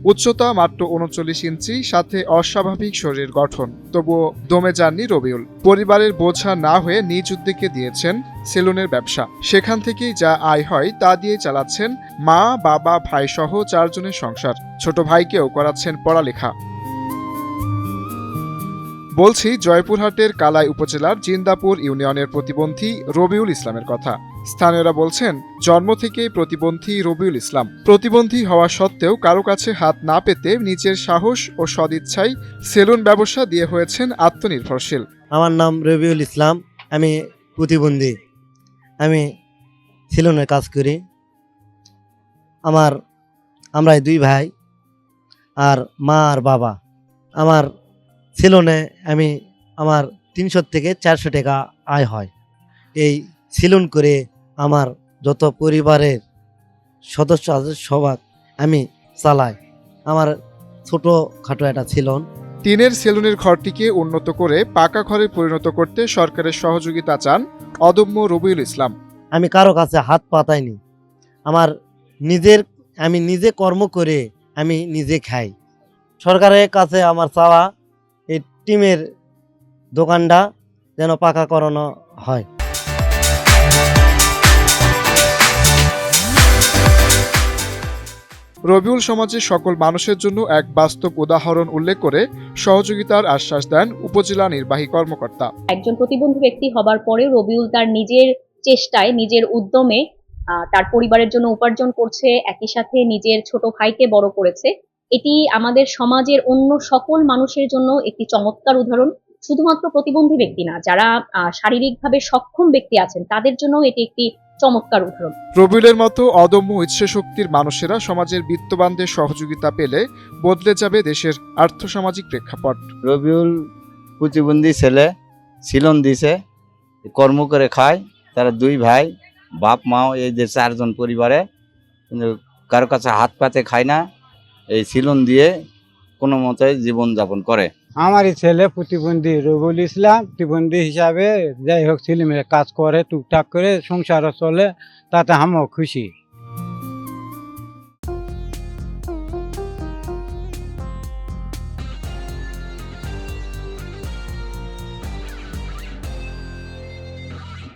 উচ্চতা মাত্র ৩৯ ইঞ্চি, সাথে অস্বাভাবিক শরীর গঠন। তবুও দমে যাননি রবিউল। পরিবারের বোঝা না হয়ে নিজ উদ্যোগে দিয়েছেন সেলুনের ব্যবসা। সেখান থেকেই যা আয় হয় তা দিয়ে চালাচ্ছেন মা, বাবা, ভাই সহ 4 জনের সংসার। ছোট ভাইকেও করাচ্ছেন পড়ালেখা। বলছি জয়পুরহাটের কালাই উপজেলার জিন্দাপুর ইউনিয়নের প্রতিবন্ধী রবিউল ইসলামের কথা। স্থানীয়রা বলছেন, জন্ম থেকেই প্রতিবন্ধী রবিউল ইসলাম। প্রতিবন্ধী হওয়া সত্ত্বেও কারো কাছে হাত না পেতে নিজের সাহস ও সদিচ্ছায় সেলুন ব্যবসা দিয়ে হয়েছেন আত্মনির্ভরশীল। আমার নাম রবিউল ইসলাম, আমি প্রতিবন্ধী। আমি সেলুনে কাজ করি। আমরা 2 ভাই আর মা আর বাবা। আমার সেলুনে আমার 300 থেকে 400 টাকা আয় হয়। এই সেলুন করে আমার যত পরিবারের সদস্য আছে সবার আমি চালাই। আমার ছোটোখাটো একটা সেলুন। টিনের সেলুনের ঘরটিকে উন্নত করে পাকা ঘরে পরিণত করতে সরকারের সহযোগিতা চান অদম্য রবিউল ইসলাম। আমি কারো কাছে হাত পাতাইনি। আমি নিজে কর্ম করে আমি নিজে খাই। সরকারের কাছে আমার চাওয়া এই টিমের দোকানটা যেন পাকা করানো হয়। রবিউল সমাজের সকল মানুষের জন্য এক বাস্তব উদাহরণ উল্লেখ করে সহযোগিতার আশ্বাস দেন উপজেলা নির্বাহী কর্মকর্তা। একজন প্রতিবন্ধী ব্যক্তি হবার পরে রবিউল তার নিজের চেষ্টায়, নিজের উদ্যমে তার পরিবারের জন্য উপার্জন করছে, একই সাথে নিজের ছোট ভাইকে বড় করেছে। এটি আমাদের সমাজের অন্য সকল মানুষের জন্য একটি চমৎকার উদাহরণ। শুধুমাত্র প্রতিবন্ধী ব্যক্তি না, যারা শারীরিকভাবে সক্ষম ব্যক্তি আছেন তাদের জন্য এটি একটি চমৎকার উদাহরণ। রবিউলের মতো অদম্য ইচ্ছাশক্তির মানুষেরা সমাজের বিত্তবানদের সহযোগিতা পেলে বদলে যাবে দেশের আর্থসামাজিক প্রেক্ষাপট। রবিউল প্রতিবন্ধী ছেলে, সেলুন দিছে, কর্ম করে খায়। তারা 2 ভাই, বাপ মাও এই যে 4 জন পরিবারে, কিন্তু কারো কাছে হাত পাতে খায় না। এই সেলুন দিয়ে কোনো মতে জীবনযাপন করে। আমারই ছেলে প্রতিবন্ধী রবিউল ইসলাম, প্রতিবন্ধী হিসাবে যাই হোক সেলুনে কাজ করে, টুকটাক করে সংসারও চলে, তাতে আমিও খুশি।